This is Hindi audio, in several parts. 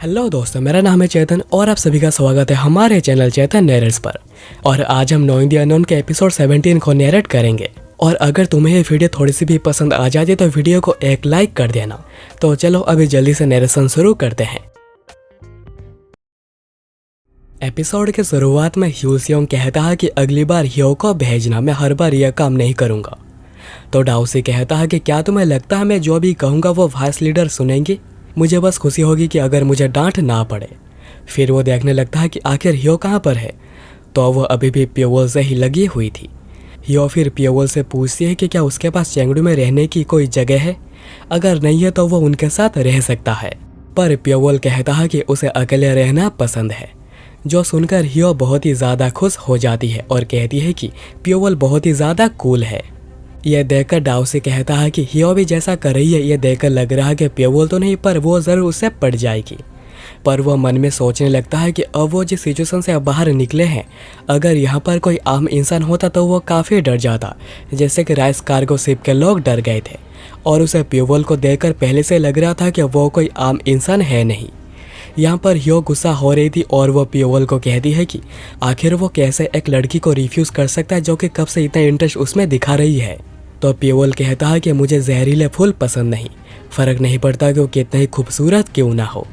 हेलो दोस्तों, मेरा नाम है चेतन और आप सभी का स्वागत है हमारे चैनल चेतन नैरेट्स पर। और आज हम नोइंग द अननोन के एपिसोड 17 को नैरेट करेंगे। और अगर तुम्हें ये वीडियो थोड़ी सी भी पसंद आ जाती तो वीडियो को एक लाइक कर देना। तो चलो अभी जल्दी से नैरेशन शुरू करते हैं। एपिसोड के शुरुआत में ह्यू सियोंग कहता है कि अगली बार ह्यो को भेजना, मैं हर बार यह काम नहीं करूंगा। तो डाउसी कहता है कि क्या तुम्हें लगता है मैं जो भी कहूंगा वो वाइस लीडर सुनेंगे? मुझे बस खुशी होगी कि अगर मुझे डांट ना पड़े। फिर वो देखने लगता है कि आखिर ह्यो कहाँ पर है। तो वो अभी भी प्योवल से ही लगी हुई थी। ह्यो फिर प्योवल से पूछती है कि क्या उसके पास चेंगडू में रहने की कोई जगह है, अगर नहीं है तो वो उनके साथ रह सकता है। पर प्योवल कहता है कि उसे अकेले रहना पसंद है। जो सुनकर ह्यो बहुत ही ज़्यादा खुश हो जाती है और कहती है कि प्योवल बहुत ही ज़्यादा कूल है। यह देखकर डाउसी कहता है कि ह्यो भी जैसा कर रही है, यह देखकर लग रहा है कि प्योवल तो नहीं पर वो ज़रूर उससे पड़ जाएगी। पर वह मन में सोचने लगता है कि अब वो जिस सिचुएशन से बाहर निकले हैं, अगर यहाँ पर कोई आम इंसान होता तो वो काफ़ी डर जाता, जैसे कि राइस कार्गो शिप के लोग डर गए थे। और उसे प्योवल को देखकर पहले से लग रहा था कि वो कोई आम इंसान है नहीं। यहाँ पर ह्यो गुस्सा हो रही थी और वो प्योवल को कहती है कि आखिर वो कैसे एक लड़की को रिफ्यूज़ कर सकता है जो कि कब से इतना इंटरेस्ट उसमें दिखा रही है। तो प्योवल कहता है कि मुझे जहरीले फूल पसंद नहीं, फ़र्क नहीं पड़ता कि वो कितना ही खूबसूरत क्यों ना हो।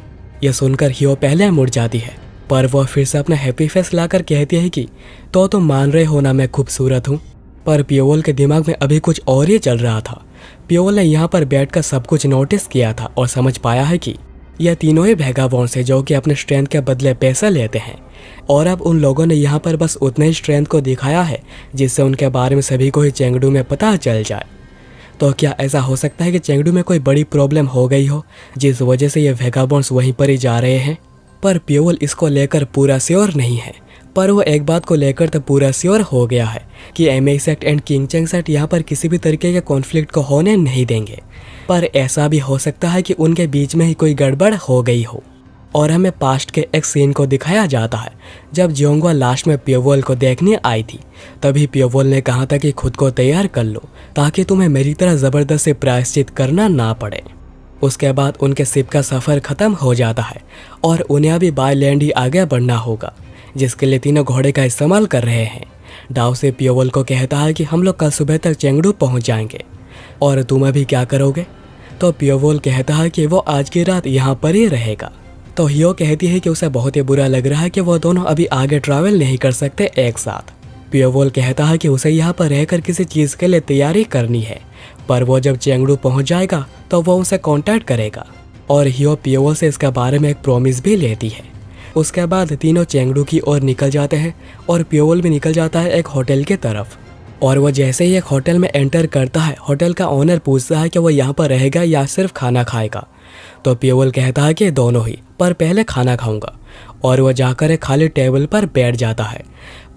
यह सुनकर ह्यो पहले मुड़ जाती है, पर वह फिर से अपना हैप्पी फेस लाकर कहती है कि तो तुम मान रहे हो ना मैं खूबसूरत हूँ। पर प्योवल के दिमाग में अभी कुछ और ही चल रहा था। प्योवल ने यहाँ पर बैठकर सब कुछ नोटिस किया था और समझ पाया है कि यह तीनों ही वैगाबॉन्ड्स हैं जो कि अपने स्ट्रेंथ के बदले पैसा लेते हैं। और अब उन लोगों ने यहाँ पर बस उतने ही स्ट्रेंथ को दिखाया है जिससे उनके बारे में सभी को ही चेंगडू में पता चल जाए। तो क्या ऐसा हो सकता है कि चेंगडू में कोई बड़ी प्रॉब्लम हो गई हो जिस वजह से ये वैगाबॉन्ड्स वहीं पर ही जा रहे हैं? पर प्योवल इसको लेकर पूरा श्योर नहीं है, पर वो एक बात को लेकर तो पूरा श्योर हो गया है कि Ma sect and King Cheng sect यहाँ पर किसी भी तरीके के कॉन्फ्लिक्ट को होने नहीं देंगे। पर ऐसा भी हो सकता है कि उनके बीच में ही कोई गड़बड़ हो गई हो। और हमें पास्ट के एक सीन को दिखाया जाता है जब जियोंगवा लास्ट में प्योवल को देखने आई थी। तभी प्योवल ने कहा था कि खुद को तैयार कर लो ताकि तुम्हें मेरी तरह ज़बरदस्ती प्रायश्चित करना ना पड़े। उसके बाद उनके शिप का सफ़र ख़त्म हो जाता है और उन्हें अभी बाय लैंड ही आगे बढ़ना होगा, जिसके लिए तीनों घोड़े का इस्तेमाल कर रहे हैं। डाउसी प्योवल को कहता है कि हम लोग कल सुबह तक चेंगडू पहुँच जाएंगे और तुम अभी क्या करोगे? तो प्योवल कहता है कि वो आज की रात यहाँ पर ही रहेगा। तो ह्यो कहती है कि उसे बहुत ही बुरा लग रहा है कि वो दोनों अभी आगे ट्रैवल नहीं कर सकते एक साथ। प्योवल कहता है कि उसे यहाँ पर रहकर किसी चीज़ के लिए तैयारी करनी है, पर वो जब चेंगडू पहुँच जाएगा तो वो उसे कांटेक्ट करेगा। और ह्यो प्योवल से इसके बारे में एक प्रॉमिस भी लेती है। उसके बाद तीनों चेंगडू की ओर निकल जाते हैं और प्योवल भी निकल जाता है एक होटल की तरफ। और वो जैसे ही एक होटल में एंटर करता है, होटल का ओनर पूछता है कि वो यहाँ पर रहेगा या सिर्फ खाना खाएगा। तो प्योवल कहता है कि दोनों ही, पर पहले खाना खाऊंगा। और वह जाकर एक खाली टेबल पर बैठ जाता है।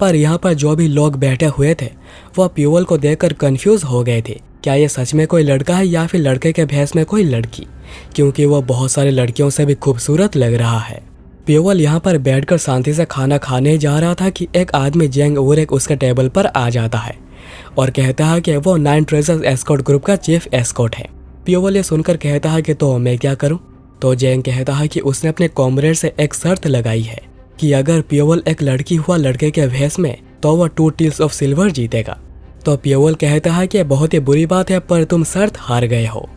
पर यहाँ पर जो भी लोग बैठे हुए थे वह प्योवल को देखकर कंफ्यूज हो गए थे, क्या ये सच में कोई लड़का है या फिर लड़के के भेष में कोई लड़की, क्योंकि वह बहुत सारी लड़कियों से भी खूबसूरत लग रहा है। प्योवल यहाँ पर बैठकर शांति से खाना खाने जा रहा था कि एक आदमी जेंग वूरेक उसके टेबल पर आ जाता है और कहता है कि वो 9 ट्रेजर्स एस्कॉर्ट ग्रुप का चीफ एस्कॉर्ट है। प्योवल ये सुनकर कहता है कि तो मैं क्या करूं? तो जेंग कहता है कि उसने अपने कॉमरेड से एक शर्त लगाई है कि अगर प्योवल एक लड़की हुआ लड़के के भेष में तो वह 2 टील्स ऑफ सिल्वर जीतेगा। तो प्योवल कहता है कि बहुत ही बुरी बात है, पर तुम शर्त हार गए हो।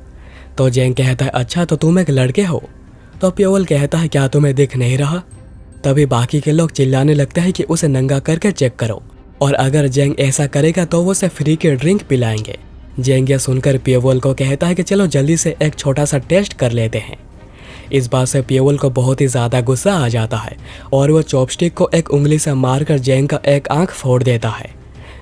तो जेंग कहता है अच्छा तो तुम एक लड़के हो? तो प्योवल कहता है क्या तुम्हें दिख नहीं रहा? तभी बाकी के लोग चिल्लाने लगते हैं कि उसे नंगा करके चेक करो, और अगर जेंग ऐसा करेगा तो वो उसे फ्री के ड्रिंक पिलाएंगे। जेंग यह सुनकर प्योवल को कहता है कि चलो जल्दी से एक छोटा सा टेस्ट कर लेते हैं। इस बात से प्योवल को बहुत ही ज़्यादा गुस्सा आ जाता है और वो चॉपस्टिक को एक उंगली से मारकर जेंग का एक आंख फोड़ देता है,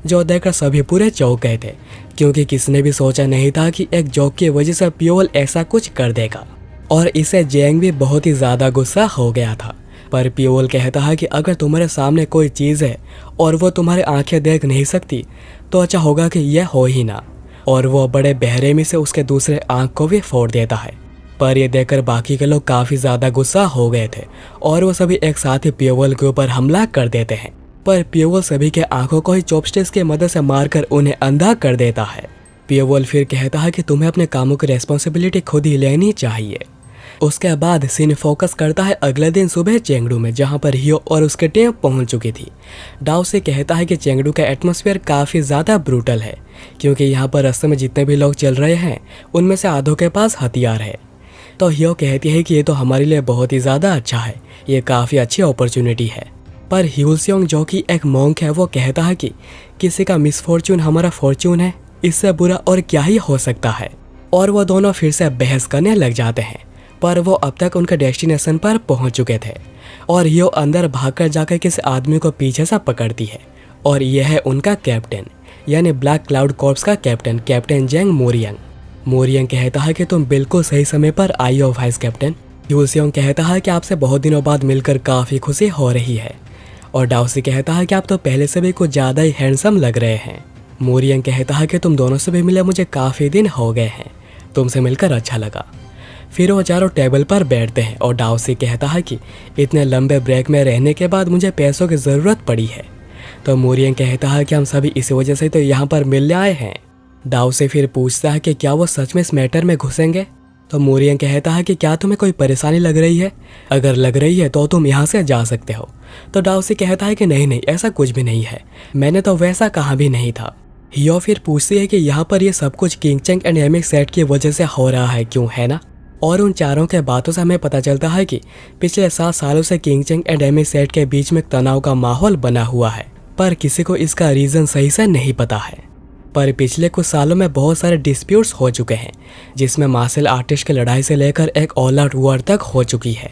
जो देखकर सभी पूरे चौंक गए थे, क्योंकि किसने भी सोचा नहीं था कि एक जोक की वजह से प्योवल ऐसा कुछ कर देगा। और इसे जेंग भी बहुत ही ज़्यादा गुस्सा हो गया था। पर प्योवल कहता है कि अगर तुम्हारे सामने कोई चीज़ है और वो तुम्हारी आंखें देख नहीं सकती तो अच्छा होगा कि यह हो ही ना। और वो बड़े बेरहमी से उसके दूसरे आंख को भी फोड़ देता है। पर यह देखकर बाकी के लोग काफ़ी ज़्यादा गुस्सा हो गए थे और वो सभी एक साथ ही प्योवल के ऊपर हमला कर देते हैं। पर प्योवल सभी के आंखों को ही चॉपस्टिक्स की मदद से मारकर उन्हें अंधा कर देता है। प्योवल फिर कहता है कि तुम्हें अपने कामों की रेस्पॉन्सिबिलिटी खुद ही लेनी चाहिए। उसके बाद सीन फोकस करता है अगले दिन सुबह चेंगडू में, जहां पर हियो और उसके टीम पहुंच चुकी थी। डाउ से कहता है कि चेंगडू का एटमॉस्फेयर काफ़ी ज़्यादा ब्रूटल है, क्योंकि यहाँ पर रास्ते में जितने भी लोग चल रहे हैं उनमें से आधों के पास हथियार है। तो हियो कहती है कि ये तो हमारे लिए बहुत ही ज़्यादा अच्छा है, ये काफ़ी अच्छी अपॉर्चुनिटी है। पर ह्यूसियोंग जो कि एक मॉन्क है, वो कहता है कि किसी का मिसफॉर्चून हमारा फॉर्चून है, इससे बुरा और क्या ही हो सकता है। और वो दोनों फिर से बहस करने लग जाते हैं, पर वो अब तक उनके डेस्टिनेशन पर पहुंच चुके थे। और हियो अंदर भागकर जाकर किसी आदमी को पीछे से पकड़ती है, और यह है उनका कैप्टन, यानी ब्लैक क्लाउड कॉर्प्स का कैप्टन, कैप्टन जेंग मोरियंग। मोरियंग कहता है कि तुम बिल्कुल सही समय पर आई हो वाइस कैप्टन। ह्यूसियोंग कहता है कि आपसे बहुत दिनों बाद मिलकर काफ़ी खुशी हो रही है। और डाउसी कहता है कि आप तो पहले से भी कुछ ज़्यादा ही हैंडसम लग रहे हैं। मोरियंग कहता है कि तुम दोनों से भी मिले मुझे काफ़ी दिन हो गए हैं, तुमसे मिलकर अच्छा लगा। फिर वो चारों टेबल पर बैठते हैं और डाउसी कहता है कि इतने लंबे ब्रेक में रहने के बाद मुझे पैसों की ज़रूरत पड़ी है। तो मोरियंग कहता है कि हम सभी इसी वजह से तो यहाँ पर मिलने आए हैं। डाउसी फिर पूछता है कि क्या वो सच में इस मैटर में घुसेंगे। तो मोरियंग कहता है कि क्या तुम्हें कोई परेशानी लग रही है, अगर लग रही है तो तुम यहाँ से जा सकते हो। तो डाउसी कहता है कि नहीं नहीं, ऐसा कुछ भी नहीं है, मैंने तो वैसा कहा भी नहीं था। हियो फिर पूछती है कि यहाँ पर ये सब कुछ किंग चेंग एंड एमिक सेट की वजह से हो रहा है, क्यों, है ना। और उन चारों के बातों से हमें पता चलता है कि पिछले 7 सालों से किंग चेंग एंड एमिक सेट के बीच में तनाव का माहौल बना हुआ है, पर किसी को इसका रीज़न सही से नहीं पता है। पर पिछले कुछ सालों में बहुत सारे डिस्प्यूट्स हो चुके हैं, जिसमें मार्शल आर्टिस्ट की लड़ाई से लेकर एक ऑल आउट वॉर तक हो चुकी है।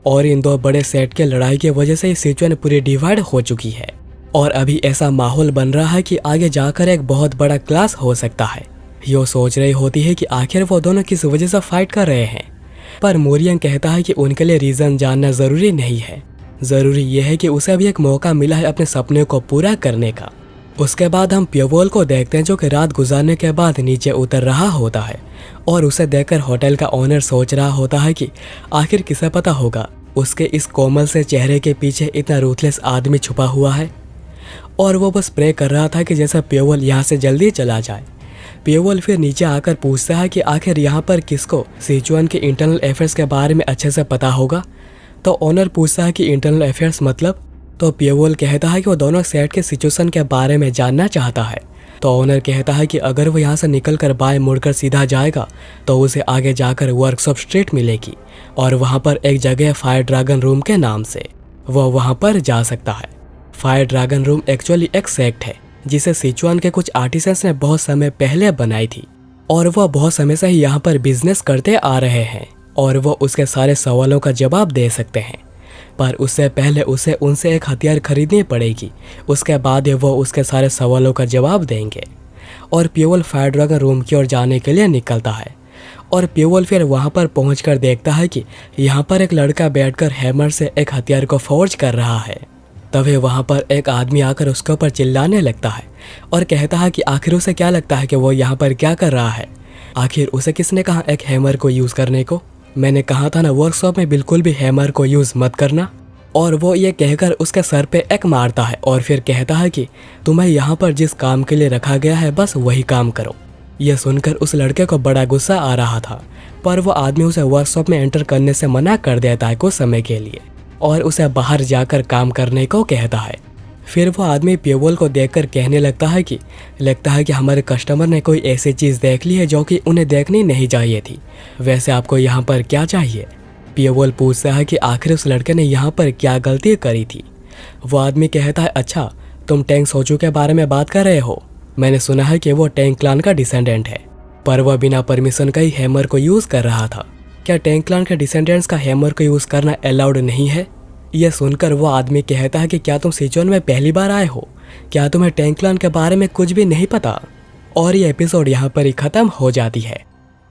और इन 2 बड़े सेट के लड़ाई की वजह से सिचुएशन पूरी डिवाइड हो चुकी है। और अभी ऐसा माहौल बन रहा है कि आगे जाकर एक बहुत बड़ा क्लास हो सकता है। यो सोच रही होती है कि आखिर वो दोनों किस वजह से फाइट कर रहे हैं। पर मोरियंग कहता है कि उनके लिए रीज़न जानना ज़रूरी नहीं है, ज़रूरी यह है कि उसे भी एक मौका मिला है अपने सपने को पूरा करने का। उसके बाद हम प्योवोल को देखते हैं, जो कि रात गुजारने के बाद नीचे उतर रहा होता है। और उसे देखकर होटल का ओनर सोच रहा होता है कि आखिर किसे पता होगा उसके इस कोमल से चेहरे के पीछे इतना रूथलेस आदमी छुपा हुआ है। और वो बस प्रे कर रहा था कि जैसा प्योवोल यहाँ से जल्दी चला जाए। प्योवोल फिर नीचे आकर पूछता है कि आखिर यहाँ पर किसको सिचुएशन के इंटरनल अफेयर्स के बारे में अच्छे से पता होगा। तो ओनर पूछता है कि इंटरनल अफेयर्स मतलब। तो प्योवोल कहता है कि वो दोनों सेट के सिचुएशन के बारे में जानना चाहता है। तो ओनर कहता है कि अगर वो यहाँ से निकलकर बाएं मुड़कर सीधा जाएगा तो उसे आगे जाकर वर्कशॉप स्ट्रीट मिलेगी, और वहाँ पर एक जगह है फायर ड्रैगन रूम के नाम से, वो वहाँ पर जा सकता है। फायर ड्रैगन रूम एक्चुअली एक सेक्ट है जिसे सिचुएशन के कुछ आर्टिसंस ने बहुत समय पहले बनाई थी, और वह बहुत समय से ही यहाँ पर बिजनेस करते आ रहे हैं, और वो उसके सारे सवालों का जवाब दे सकते हैं। पर उससे पहले उसे उनसे एक हथियार खरीदनी पड़ेगी, उसके बाद वो उसके सारे सवालों का जवाब देंगे। और प्योवोल फायर ड्रैगन रूम की ओर जाने के लिए निकलता है। और प्योवोल फिर वहाँ पर पहुँचकर देखता है कि यहाँ पर एक लड़का बैठकर हैमर से एक हथियार को फोर्ज कर रहा है। तभी वहाँ पर एक आदमी आकर उसके ऊपर चिल्लाने लगता है और कहता है कि आखिर उसे क्या लगता है कि वो यहाँ पर क्या कर रहा है। आखिर उसे किसने कहा एक हैमर को यूज़ करने को, मैंने कहा था ना वर्कशॉप में बिल्कुल भी हैमर को यूज़ मत करना। और वो ये कहकर उसके सर पे एक मारता है और फिर कहता है कि तुम्हें यहाँ पर जिस काम के लिए रखा गया है बस वही काम करो। यह सुनकर उस लड़के को बड़ा गुस्सा आ रहा था, पर वो आदमी उसे वर्कशॉप में एंटर करने से मना कर देता है कुछ समय के लिए, और उसे बाहर जाकर काम करने को कहता है। फिर वो आदमी प्योवोल को देखकर कहने लगता है कि लगता है कि हमारे कस्टमर ने कोई ऐसी चीज़ देख ली है जो कि उन्हें देखनी नहीं चाहिए थी। वैसे आपको यहाँ पर क्या चाहिए? प्योवोल पूछता है कि आखिर उस लड़के ने यहाँ पर क्या गलती करी थी। वो आदमी कहता है अच्छा तुम टैंक सोचू के बारे में बात कर रहे हो, मैंने सुना है कि वो टैंक क्लान का डिसेंडेंट है, पर वह बिना परमिशन का ही हैमर को यूज़ कर रहा था। क्या टैंक क्लान के डिसेंडेंट्स का हैमर को यूज़ करना अलाउड नहीं है? यह सुनकर वो आदमी कहता है कि क्या तुम सिचुएशन में पहली बार आए हो, क्या तुम्हें टैंक क्लान के बारे में कुछ भी नहीं पता? और ये एपिसोड यहाँ पर ही ख़त्म हो जाती है।